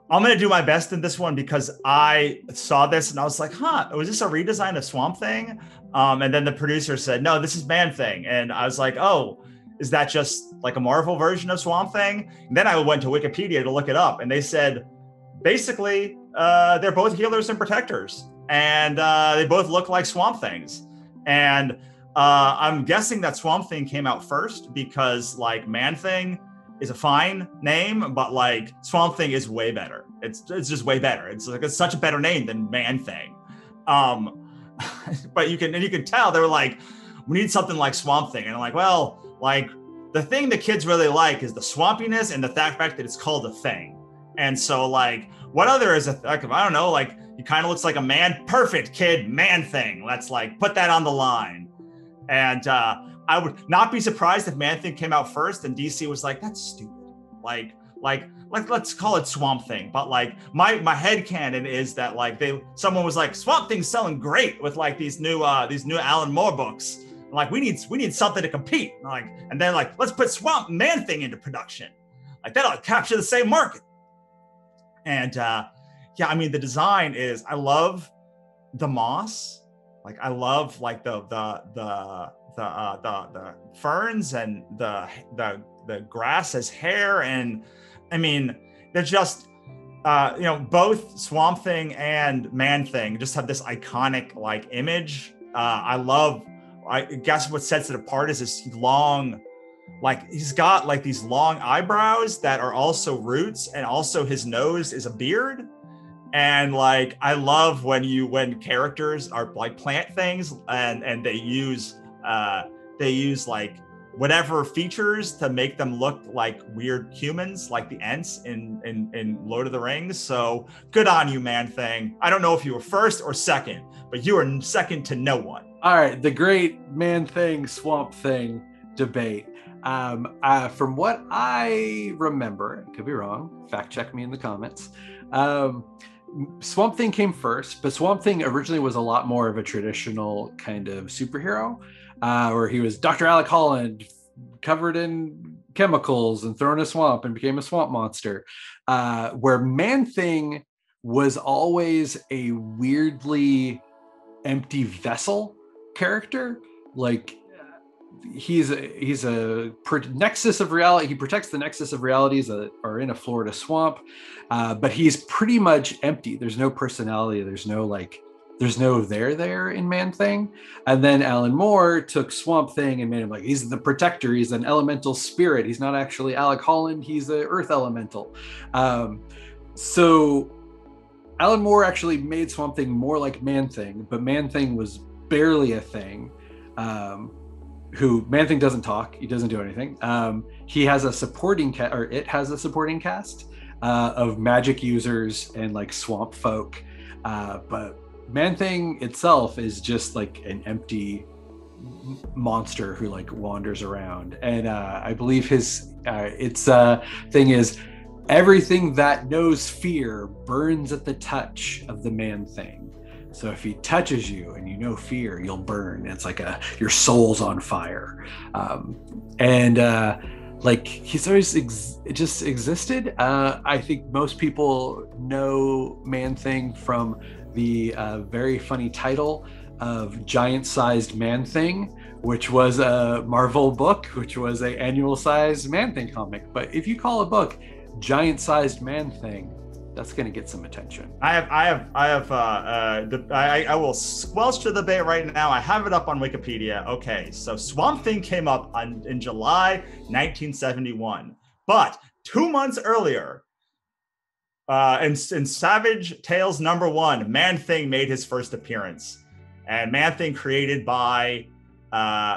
I'm going to do my best in this one because I saw this and I was like, huh, was this a redesign of Swamp Thing? And then the producer said, no, this is Man Thing. And I was like, oh, is that just like a Marvel version of Swamp Thing? And then I went to Wikipedia to look it up. And they said, basically, they're both healers and protectors. And they both look like Swamp Things. And I'm guessing that Swamp Thing came out first because like Man Thing is a fine name, but like Swamp Thing is way better. It's just way better. It's like it's such a better name than Man Thing. But you can tell they were like, we need something like Swamp Thing. And I'm like, well, like the thing the kids really like is the swampiness and the fact that it's called a thing. And so like, what other is I don't know, like he kind of looks like a man, perfect kid, Man Thing. Let's like put that on the line. And I would not be surprised if Man Thing came out first and DC was like, that's stupid. Like let's call it Swamp Thing. But like my headcanon is that like someone was like, Swamp Thing's selling great with like these new Alan Moore books. Like we need something to compete. And then like, let's put Swamp Man Thing into production. Like that'll capture the same market. And yeah, I mean the design is, I love the moss. Like I love like the ferns and the grass as hair, and I mean they're just both Swamp Thing and Man Thing just have this iconic like image. I guess what sets it apart is this long, like he's got like these long eyebrows that are also roots, and also his nose is a beard. And like I love when characters are like plant things and they use like whatever features to make them look like weird humans, like the Ents in Lord of the Rings. So good on you, Man Thing. I don't know if you were first or second, but you were second to no one. All right, the great Man Thing, Swamp Thing debate. From what I remember, I could be wrong, fact check me in the comments. Swamp Thing came first, but Swamp Thing originally was a lot more of a traditional kind of superhero, where he was Dr. Alec Holland, covered in chemicals and thrown in a swamp and became a swamp monster. Where Man Thing was always a weirdly empty vessel character. Like he's a nexus of reality. He protects the nexus of realities that are in a Florida swamp, but he's pretty much empty. There's no personality. There's no there in Man Thing. And then Alan Moore took Swamp Thing and made him like, he's the protector. He's an elemental spirit. He's not actually Alec Holland. He's the earth elemental. So Alan Moore actually made Swamp Thing more like Man Thing, but Man Thing was barely a thing. Man Thing doesn't talk. He doesn't do anything. He has a supporting it has a supporting cast of magic users and like swamp folk. But Man Thing itself is just like an empty monster who like wanders around. And I believe his thing is, everything that knows fear burns at the touch of the Man Thing. So if he touches you and you know fear, you'll burn. It's like your soul's on fire. Like he's always just existed. I think most people know Man Thing from the very funny title of Giant-Sized Man Thing, which was a Marvel book, which was an annual-sized Man Thing comic. But if you call a book Giant-Sized Man Thing, that's going to get some attention. I will squelch the debate right now. I have it up on Wikipedia. Okay, so Swamp Thing came up in July 1971, but 2 months earlier, in Savage Tales #1, Man Thing made his first appearance, and Man Thing created by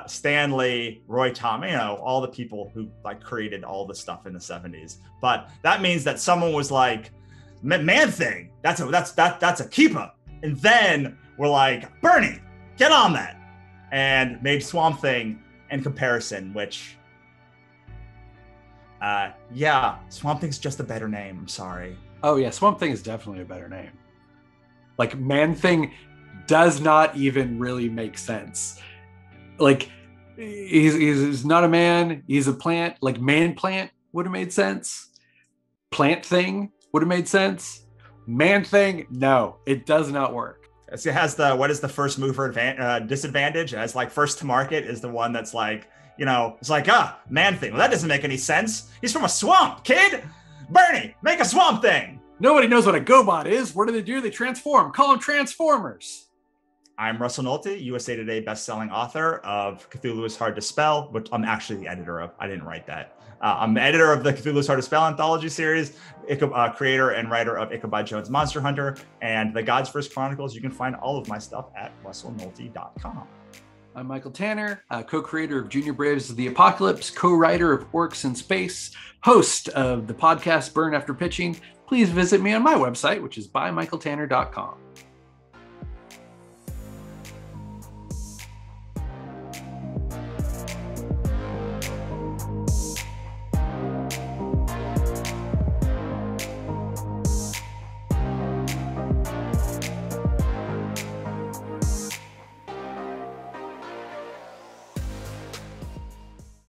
Stan Lee, Roy Thomas, all the people who like created all the stuff in the 70s. But that means that someone was like, Man Thing, that's a keeper. And then we're like, Bernie, get on that. And made Swamp Thing in comparison, which, yeah, Swamp Thing's just a better name. I'm sorry. Oh yeah, Swamp Thing is definitely a better name. Like Man Thing does not even really make sense. Like he's not a man, he's a plant. Like Man Plant would have made sense. Plant Thing would have made sense. Man-Thing, no, it does not work. It has the, what is the first mover disadvantage? As like first to market is the one that's like, you know, it's like, Man-Thing. Well, that doesn't make any sense. He's from a swamp, kid. Bernie, make a Swamp Thing. Nobody knows what a GoBot is. What do? They transform. Call them Transformers. I'm Russell Nohelty, USA Today bestselling author of Cthulhu is Hard to Spell, which I'm actually the editor of. I didn't write that. I'm the editor of the Cthulhu is Hard to Spell anthology series, creator and writer of Ichabod Jones' Monster Hunter, and the God's First Chronicles. You can find all of my stuff at russellnohelty.com. I'm Michael Tanner, co-creator of Junior Braves of the Apocalypse, co-writer of Orcs in Space, host of the podcast Burn After Pitching. Please visit me on my website, which is bymichaeltanner.com.